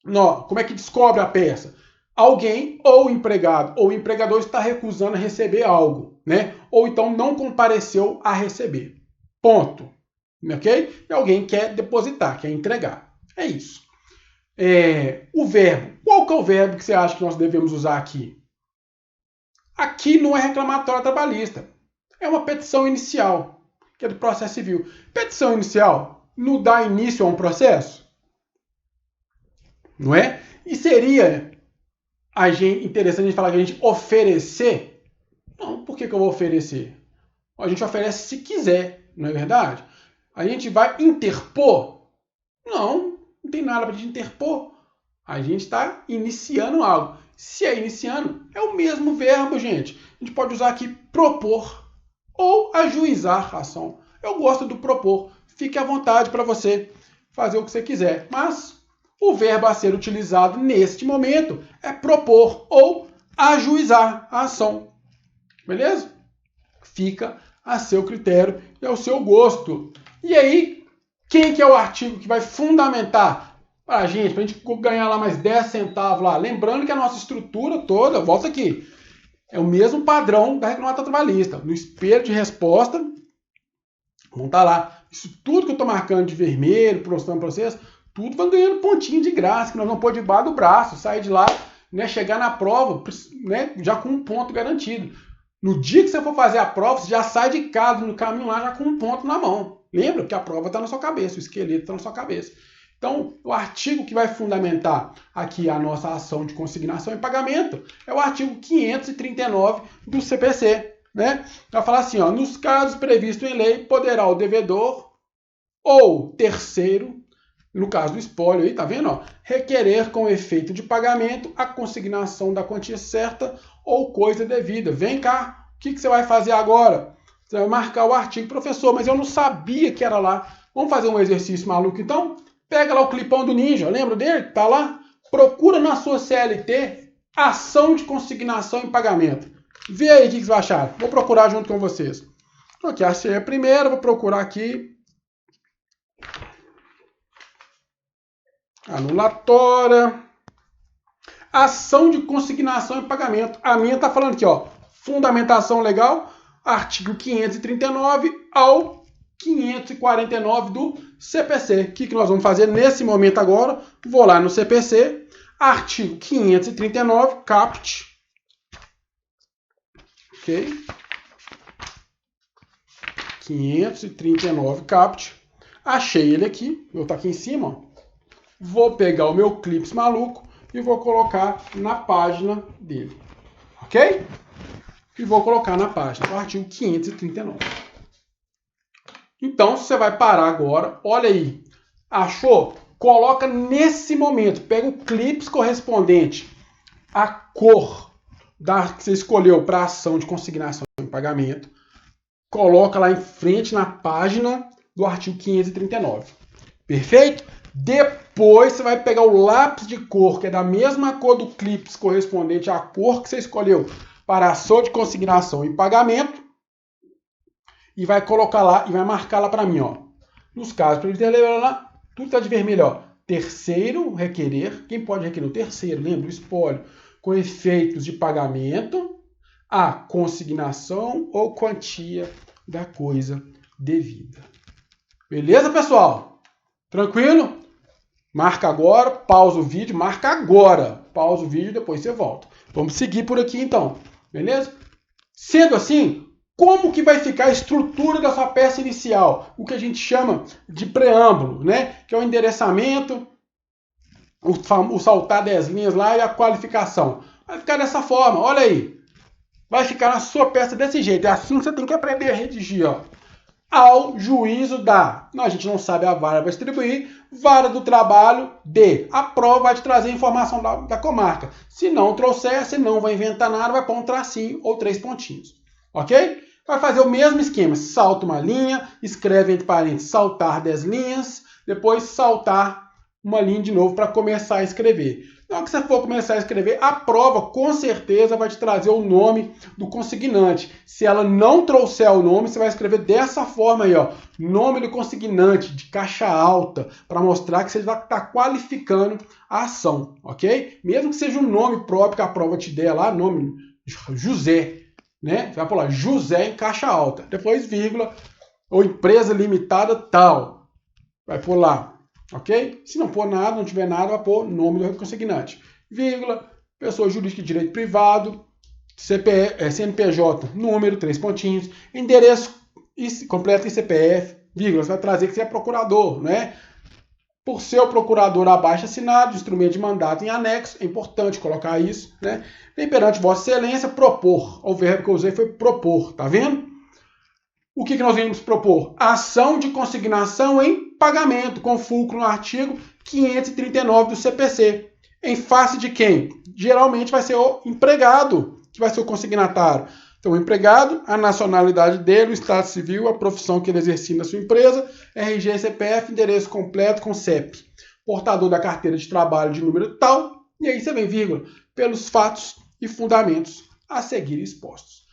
A: Não, como é que descobre a peça? Alguém, ou o empregado ou o empregador, está recusando a receber algo, né? Ou então não compareceu a receber. Ponto. Ok? E alguém quer depositar, quer entregar. É isso. O verbo. Qual que é o verbo que você acha que nós devemos usar aqui? Aqui não é reclamatório trabalhista. É uma petição inicial, que é do processo civil. Petição inicial não dá início a um processo? Não é? E seria interessante a gente falar que a gente oferecer? Não, por que eu vou oferecer? A gente oferece se quiser, não é verdade? A gente vai interpor? Não tem nada para a gente interpor. A gente está iniciando algo. Se é iniciando, é o mesmo verbo, gente. A gente pode usar aqui propor ou ajuizar a ação. Eu gosto do propor. Fique à vontade para você fazer o que você quiser. Mas o verbo a ser utilizado neste momento é propor ou ajuizar a ação. Beleza? Fica a seu critério e ao seu gosto. E aí, quem que é o artigo que vai fundamentar para a gente ganhar lá mais 10 centavos lá? Lembrando que a nossa estrutura toda, volta aqui, é o mesmo padrão da reclamatória trabalhista. No espelho de resposta, vamos estar lá. Isso tudo que eu estou marcando de vermelho, mostrando para vocês, tudo vai ganhando pontinho de graça, que nós vamos pôr debaixo do braço, sair de lá, né, chegar na prova, né, já com um ponto garantido. No dia que você for fazer a prova, você já sai de casa, no caminho lá, já com um ponto na mão. Lembra que a prova está na sua cabeça, o esqueleto está na sua cabeça. Então, o artigo que vai fundamentar aqui a nossa ação de consignação e pagamento é o artigo 539 do CPC. Né? Vai falar assim, ó, nos casos previstos em lei, poderá o devedor ou terceiro, no caso do espólio, aí, tá vendo? Ó, requerer com efeito de pagamento a consignação da quantia certa ou coisa devida. Vem cá, o que você vai fazer agora? Você vai marcar o artigo, professor, mas eu não sabia que era lá. Vamos fazer um exercício maluco, então? Pega lá o clipão do Ninja, lembra dele? Tá lá? Procura na sua CLT ação de consignação e pagamento. Vê aí o que você vai achar. Vou procurar junto com vocês. Aqui, achei a primeira, vou procurar aqui. Anulatória. Ação de consignação e pagamento. A minha está falando aqui, ó. Fundamentação legal, artigo 539 ao 549 do CPC. O que nós vamos fazer nesse momento agora? Vou lá no CPC, artigo 539, caput. Ok? 539, caput. Achei ele aqui. Vou estar aqui em cima, ó. Vou pegar o meu clips maluco e vou colocar na página dele. Ok? E vou colocar na página, o artigo 539. Então, você vai parar agora. Olha aí. Achou? Coloca nesse momento. Pega o clips correspondente à cor que você escolheu para a ação de consignação e pagamento. Coloca lá em frente na página do artigo 539. Perfeito? Depois você vai pegar o lápis de cor, que é da mesma cor do clips correspondente à cor que você escolheu para a ação de consignação e pagamento, e vai colocar lá e vai marcar lá para mim, ó. Nos casos, tudo está de vermelho, ó. Terceiro, requerer. Quem pode requerer? O terceiro, lembra? O espólio. Com efeitos de pagamento, a consignação ou quantia da coisa devida. Beleza, pessoal? Tranquilo? Marca agora, pausa o vídeo, marca agora. Pausa o vídeo, depois você volta. Vamos seguir por aqui então, beleza? Sendo assim, como que vai ficar a estrutura da sua peça inicial? O que a gente chama de preâmbulo, né? Que é o endereçamento, o saltar 10 linhas lá e a qualificação. Vai ficar dessa forma, olha aí. vai ficar na sua peça desse jeito. É assim que você tem que aprender a redigir, ó. Ao juízo da. Não, a gente não sabe a vara vai distribuir. Vara do trabalho de. A prova vai te trazer a informação da comarca. Se não trouxer, você não vai inventar nada, vai pôr um tracinho ou 3 pontinhos. Ok? Vai fazer o mesmo esquema. Salta uma linha, escreve entre parênteses saltar 10 linhas, depois saltar uma linha de novo para começar a escrever. Na hora que você for começar a escrever, a prova com certeza vai te trazer o nome do consignante. Se ela não trouxer o nome, você vai escrever dessa forma aí, ó, nome do consignante, de caixa alta, para mostrar que você já está qualificando a ação, ok? Mesmo que seja um nome próprio que a prova te der lá, nome José, né? Você vai pôr lá, José em caixa alta, depois vírgula, ou empresa limitada tal, vai pôr lá. Ok? Se não pôr nada, não tiver nada, vai pôr nome do consignante. Vírgula, pessoa jurídica de direito privado, CNPJ, número, 3 pontinhos, endereço completo e CPF, vírgula, você vai trazer que você é procurador, né? Por ser o procurador abaixo assinado, instrumento de mandato em anexo, é importante colocar isso, né? Vem perante Vossa Excelência propor. O verbo que eu usei foi propor, tá vendo? O que nós vamos propor? Ação de consignação em pagamento, com fulcro no artigo 539 do CPC. Em face de quem? Geralmente vai ser o empregado, que vai ser o consignatário. Então, o empregado, a nacionalidade dele, o estado civil, a profissão que ele exerce na sua empresa, RG, CPF, endereço completo com CEP. Portador da carteira de trabalho de número tal, e aí você vem vírgula, pelos fatos e fundamentos a seguir expostos.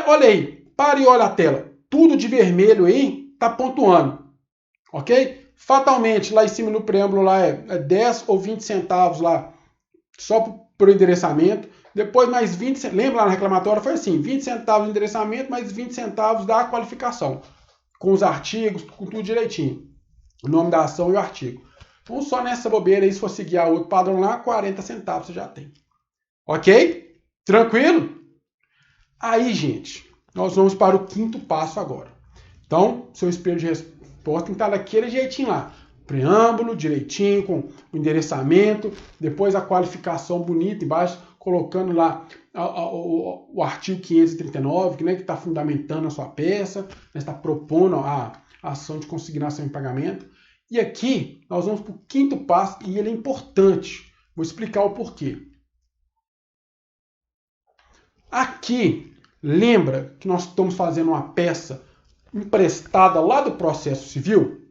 A: Olha aí, pare e olha a tela. Tudo de vermelho aí está pontuando, ok? Fatalmente, lá em cima no preâmbulo lá é 10 ou 20 centavos lá, só para o endereçamento. Depois mais 20, lembra lá na reclamatória, foi assim, 20 centavos de endereçamento, mais 20 centavos da qualificação, com os artigos, com tudo direitinho. O nome da ação e o artigo. Então só nessa bobeira aí, se for seguir a outro padrão lá, 40 centavos você já tem. Ok? Tranquilo? Aí, gente, nós vamos para o 5º passo agora. Então, seu espelho de resposta tem que estar daquele jeitinho lá. Preâmbulo, direitinho, com o endereçamento, depois a qualificação bonita embaixo, colocando lá o artigo 539, que está fundamentando a sua peça, né, está propondo a ação de consignação em pagamento. E aqui, nós vamos para o 5º passo, e ele é importante. Vou explicar o porquê. Aqui, lembra que nós estamos fazendo uma peça emprestada lá do processo civil?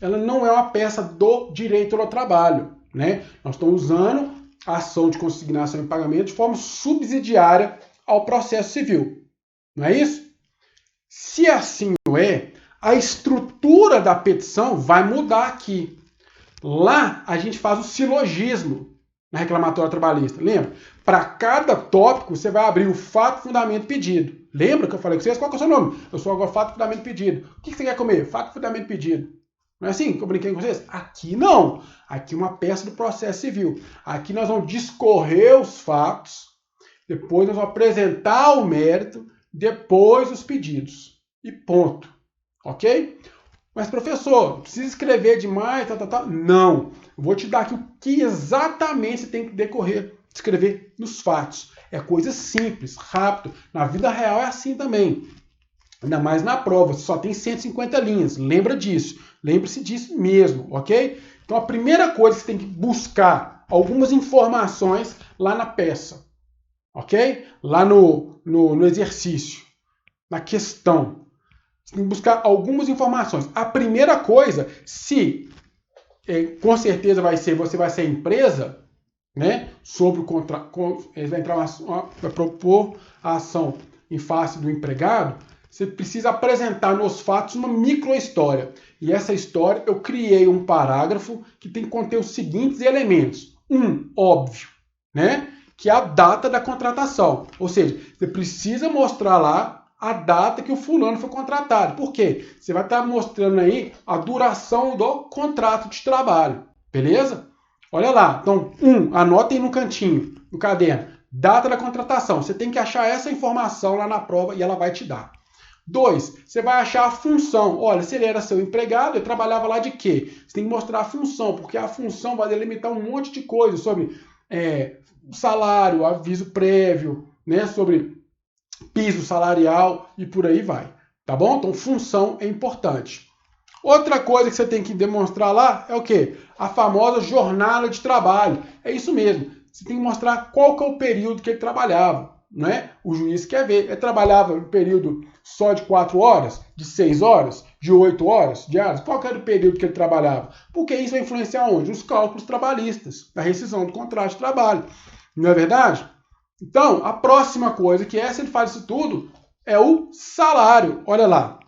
A: Ela não é uma peça do direito ao trabalho, né? Nós estamos usando a ação de consignação em pagamento de forma subsidiária ao processo civil. Não é isso? Se assim não é, a estrutura da petição vai mudar aqui. Lá, a gente faz o silogismo na reclamatória trabalhista. Lembra? Para cada tópico, você vai abrir o fato, fundamento, pedido. Lembra que eu falei com vocês? Qual que é o seu nome? Eu sou agora fato, fundamento, pedido. O que você quer comer? Fato, fundamento, pedido. Não é assim que eu brinquei com vocês? Aqui não. Aqui é uma peça do processo civil. Aqui nós vamos discorrer os fatos, depois nós vamos apresentar o mérito, depois os pedidos. E ponto. Ok? Mas, professor, precisa escrever demais, tal. Não. Eu vou te dar aqui o que exatamente você tem que escrever nos fatos. É coisa simples, rápido. Na vida real é assim também. Ainda mais na prova, você só tem 150 linhas. Lembra disso. Lembre-se disso mesmo, ok? Então, a primeira coisa que você tem que buscar algumas informações lá na peça. Ok? Lá no exercício, na questão. Você tem que buscar algumas informações. A primeira coisa, se com certeza você vai ser empresa, né? Sobre o contrato, vai propor a ação em face do empregado, você precisa apresentar nos fatos uma micro-história. E essa história, eu criei um parágrafo que tem que conter os seguintes elementos. Óbvio, né? Que é a data da contratação. Ou seja, você precisa mostrar lá a data que o fulano foi contratado. Por quê? Você vai estar mostrando aí a duração do contrato de trabalho. Beleza? Olha lá. Então, anotem no cantinho do caderno. Data da contratação. Você tem que achar essa informação lá na prova e ela vai te dar. 2, você vai achar a função. Olha, se ele era seu empregado, ele trabalhava lá de quê? Você tem que mostrar a função, porque a função vai delimitar um monte de coisas sobre salário, aviso prévio, né? Sobre piso salarial e por aí vai. Tá bom? Então, função é importante. Outra coisa que você tem que demonstrar lá é o quê? A famosa jornada de trabalho. É isso mesmo. Você tem que mostrar qual que é o período que ele trabalhava. Né? O juiz quer ver. Ele trabalhava um período só de 4 horas, de 6 horas, de 8 horas diárias? Qual que era o período que ele trabalhava? Porque isso vai influenciar onde? Os cálculos trabalhistas, da rescisão do contrato de trabalho. Não é verdade? Então, a próxima coisa, que essa ele faz isso tudo, é o salário. Olha lá.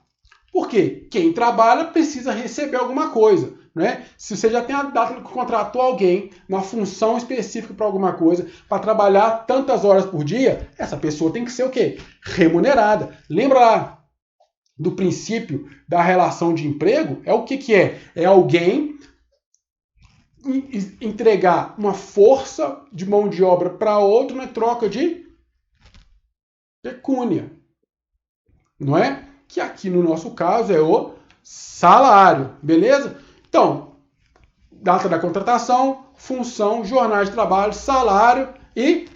A: Por quê? Quem trabalha precisa receber alguma coisa. Né? Se você já tem a data que contratou alguém na função específica para alguma coisa, para trabalhar tantas horas por dia, essa pessoa tem que ser o quê? Remunerada. Lembra lá do princípio da relação de emprego? É o que é? É alguém entregar uma força de mão de obra para outro na troca de pecúnia. Não é? Que aqui no nosso caso é o salário. Beleza? Então, data da contratação, função, jornada de trabalho, salário e,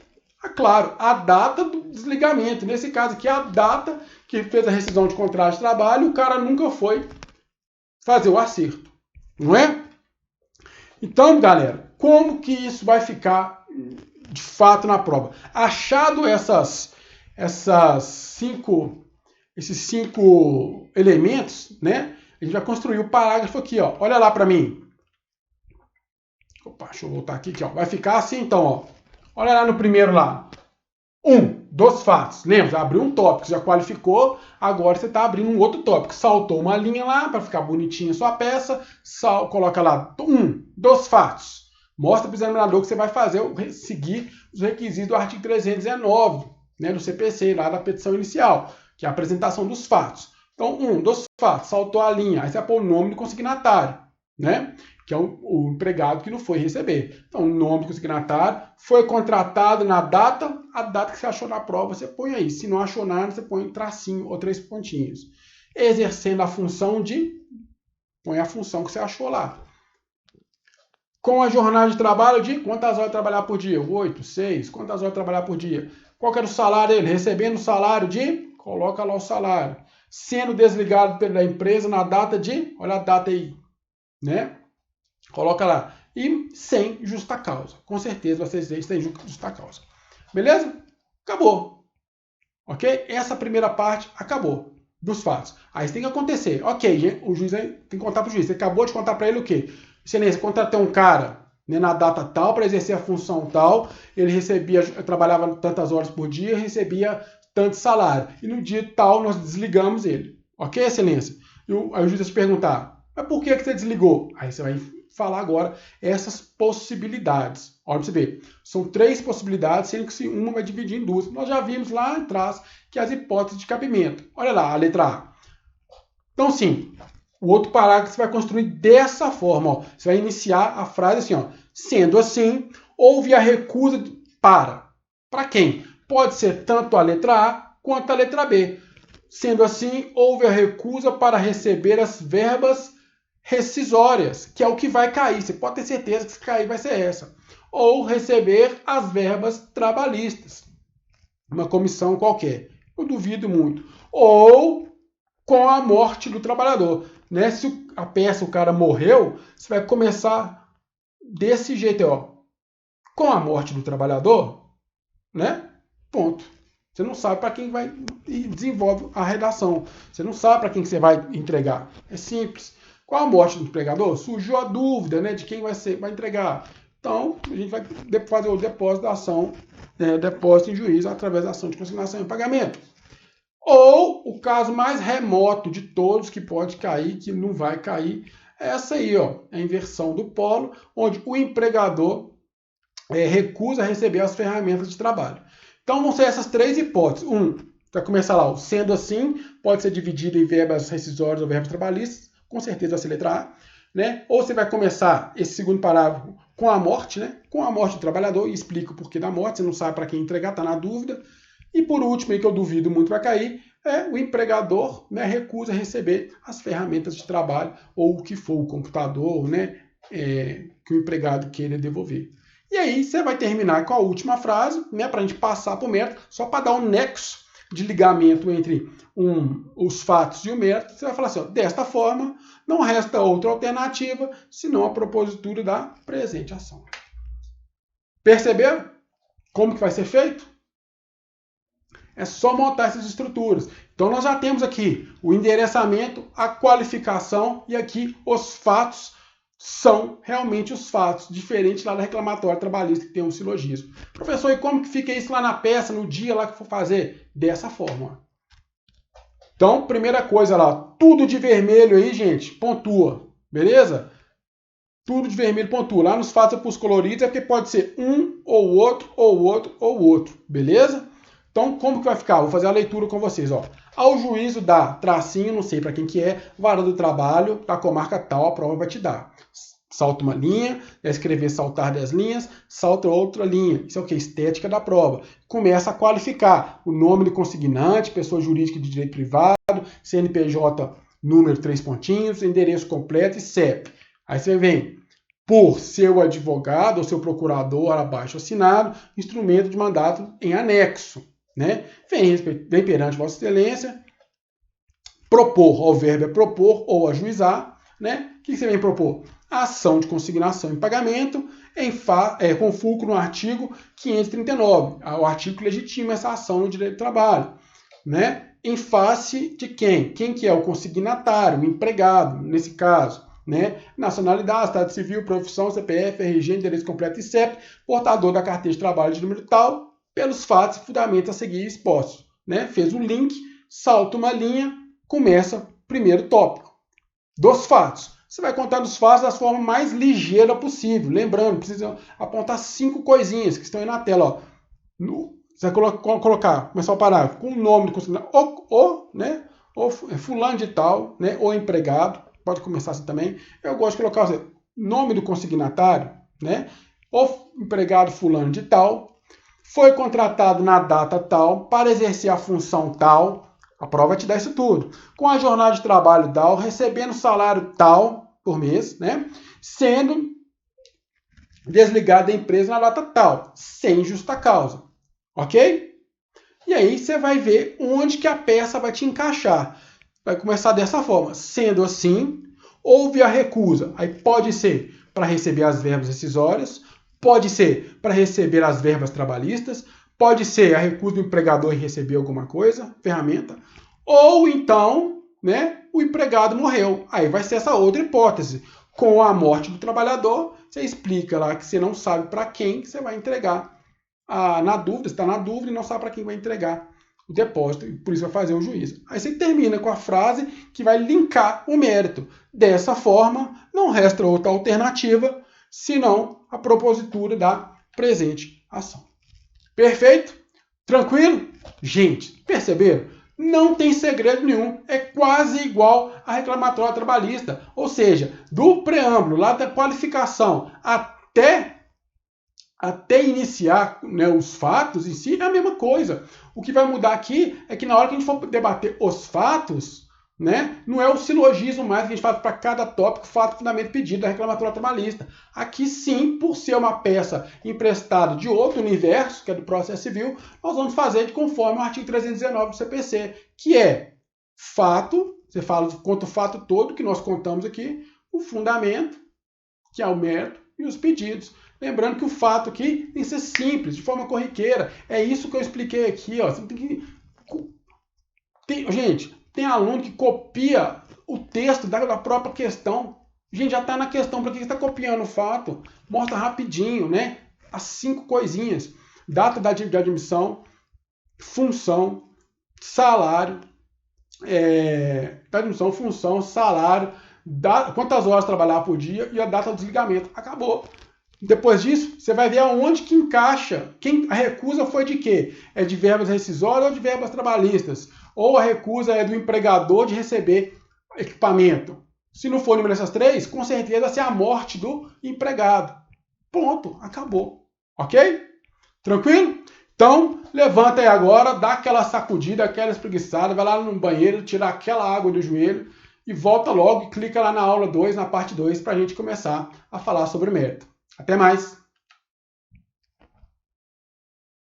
A: claro, a data do desligamento. Nesse caso aqui, a data que fez a rescisão de contrato de trabalho, o cara nunca foi fazer o acerto. Não é? Então, galera, como que isso vai ficar de fato na prova? Achado esses cinco elementos, né? A gente vai construir o parágrafo aqui, ó. Olha lá para mim. Opa, deixa eu voltar aqui, ó. Vai ficar assim, então, ó. Olha lá no primeiro lá. Dos fatos. Lembra? Abriu um tópico, já qualificou. Agora você está abrindo um outro tópico. Saltou uma linha lá para ficar bonitinha a sua peça. Coloca lá dos fatos. Mostra para o examinador que você vai seguir os requisitos do artigo 319, né, do CPC, lá da petição inicial, que é a apresentação dos fatos. Então, dos fatos, saltou a linha. Aí você vai pôr o nome do consignatário, né? Que é o empregado que não foi receber. Então, o nome do consignatário, foi contratado na data, a data que você achou na prova, você põe aí. Se não achou nada, você põe um tracinho ou 3 pontinhos. Exercendo a função põe a função que você achou lá. Com a jornada de trabalho de quantas horas trabalhar por dia? 8, 6, quantas horas trabalhar por dia? Qual que era o salário dele? Recebendo o salário coloca lá o salário. Sendo desligado pela empresa na data olha a data aí, né? Coloca lá. E sem justa causa. Com certeza vai ser sem justa causa. Beleza? Acabou. Ok? Essa primeira parte acabou. Dos fatos. Aí isso tem que acontecer. Ok, o juiz tem que contar para o juiz. Você acabou de contar para ele o quê? Excelência, contratou um cara, né, na data tal para exercer a função tal. Ele trabalhava tantas horas por dia, recebia tanto salário. E no dia tal nós desligamos ele. Ok, excelência? Aí o juiz vai te perguntar, mas por que você desligou? Aí você vai falar agora essas possibilidades. Olha para você ver. São 3 possibilidades, sendo que uma vai dividir em 2. Nós já vimos lá atrás que as hipóteses de cabimento. Olha lá, a letra A. Então, sim, o outro parágrafo você vai construir dessa forma. Ó. Você vai iniciar a frase assim, ó. Sendo assim, houve a recusa para. Para quem? Pode ser tanto a letra A quanto a letra B. Sendo assim, houve a recusa para receber as verbas rescisórias, que é o que vai cair. Você pode ter certeza que se cair vai ser essa. Ou receber as verbas trabalhistas. Uma comissão qualquer. Eu duvido muito. Ou com a morte do trabalhador. Né? Se a peça, o cara morreu, você vai começar desse jeito, ó. Com a morte do trabalhador, né? Ponto. Você não sabe para quem vai e desenvolve a redação. Você não sabe para quem que você vai entregar. É simples. Com a morte do empregador, surgiu a dúvida, né, de quem vai entregar. Então, a gente vai fazer o depósito da ação, depósito em juízo através da ação de consignação e pagamento. Ou o caso mais remoto de todos que pode cair, que não vai cair, é essa aí, ó, a inversão do polo, onde o empregador recusa receber as ferramentas de trabalho. Então vão ser essas 3 hipóteses. Vai começar lá, sendo assim, pode ser dividido em verbas rescisórias ou verbas trabalhistas, com certeza vai ser letra A, né? Ou você vai começar esse segundo parágrafo com a morte, né? Com a morte do trabalhador, e explica o porquê da morte, você não sabe para quem entregar, está na dúvida. E por último, aí que eu duvido muito vai cair, o empregador, né, recusa receber as ferramentas de trabalho, ou o que for, o computador, né, que o empregado queira devolver. E aí você vai terminar com a última frase, né, para a gente passar para o método, só para dar um nexo de ligamento entre os fatos e o mérito, você vai falar assim, ó, desta forma, não resta outra alternativa senão a propositura da presente ação. Perceberam como que vai ser feito? É só montar essas estruturas. Então, nós já temos aqui o endereçamento, a qualificação e aqui os fatos são realmente os fatos, diferente lá da reclamatória trabalhista que tem um silogismo. Professor, e como que fica isso lá na peça, no dia lá que for fazer? Dessa forma. Então, primeira coisa lá, tudo de vermelho aí, gente, pontua, beleza? Tudo de vermelho pontua. Lá nos fatos para os coloridos é porque pode ser um, ou outro, ou outro, ou outro, beleza? Então, como que vai ficar? Vou fazer a leitura com vocês, ó. Ao juízo dá tracinho, não sei para quem que é, vara do trabalho, da comarca tal, a prova vai te dar. Salta uma linha, vai escrever saltar 10 linhas, salta outra linha. Isso é o que? Estética da prova. Começa a qualificar o nome do consignante, pessoa jurídica de direito privado, CNPJ, número 3 pontinhos, endereço completo e CEP. Aí você vem, por seu advogado ou seu procurador abaixo assinado, instrumento de mandato em anexo. Né? Vem perante Vossa Excelência, propor, ao verbo é propor ou ajuizar. Né? O que você vem propor? A ação de consignação em pagamento com fulcro no artigo 539. O artigo que legitima essa ação no direito do trabalho. Né? Em face de quem? Quem que é o consignatário, o empregado, nesse caso. Né? Nacionalidade, estado civil, profissão, CPF, RG, endereço completo e CEP, portador da carteira de trabalho de número tal, pelos fatos e fundamentos a seguir expostos. Né? Fez um link, salta uma linha, começa o primeiro tópico. Dos fatos. Você vai contar dos fatos da forma mais ligeira possível. Lembrando, precisa apontar 5 coisinhas que estão aí na tela. Ó. Você vai começar o parágrafo com o nome do consignatário, né? Ou fulano de tal, né? Ou empregado. Pode começar assim também. Eu gosto de colocar o nome do consignatário, né? Ou empregado fulano de tal. Foi contratado na data tal para exercer a função tal. A prova vai te dar isso tudo. Com a jornada de trabalho tal, recebendo salário tal por mês, né? Sendo desligado da empresa na data tal, sem justa causa. Ok? E aí você vai ver onde que a peça vai te encaixar. Vai começar dessa forma. Sendo assim, houve a recusa. Aí pode ser para receber as verbas rescisórias, pode ser para receber as verbas trabalhistas, pode ser a recusa do empregador em receber alguma coisa, ferramenta, ou então, né, o empregado morreu. Aí vai ser essa outra hipótese. Com a morte do trabalhador, você explica lá que você não sabe para quem você vai entregar. Na dúvida, está na dúvida e não sabe para quem vai entregar o depósito, e por isso vai fazer o juízo. Aí você termina com a frase que vai linkar o mérito. Dessa forma, não resta outra alternativa, senão a propositura da presente ação. Perfeito? Tranquilo? Gente, perceberam? Não tem segredo nenhum, é quase igual à reclamatória trabalhista. Ou seja, do preâmbulo, lá da qualificação, até iniciar, né, os fatos em si, é a mesma coisa. O que vai mudar aqui é que na hora que a gente for debater os fatos, né, não é o silogismo mais que a gente faz para cada tópico, fato, fundamento, pedido da reclamatória trabalhista. Aqui sim, por ser uma peça emprestada de outro universo, que é do processo civil, nós vamos fazer de conforme o artigo 319 do CPC, que é fato, você conta o fato todo que nós contamos aqui, o fundamento, que é o mérito, e os pedidos. Lembrando que o fato aqui tem que ser simples, de forma corriqueira. É isso que eu expliquei aqui. Ó. Você tem que... Gente, tem aluno que copia o texto da própria questão. Gente, já está na questão. Para que você está copiando o fato? Mostra rapidinho, né? As 5 coisinhas. Data de admissão, função, salário, admissão, função, salário, quantas horas trabalhar por dia e a data do desligamento. Acabou. Depois disso, você vai ver aonde que encaixa. A recusa foi de quê? É de verbas rescisórias ou de verbas trabalhistas? Ou a recusa é do empregador de receber equipamento? Se não for nenhuma dessas 3, com certeza vai ser a morte do empregado. Ponto. Acabou. Ok? Tranquilo? Então, levanta aí agora, dá aquela sacudida, aquela espreguiçada, vai lá no banheiro, tirar aquela água do joelho e volta logo e clica lá na aula 2, na parte 2, para a gente começar a falar sobre o mérito. Até mais!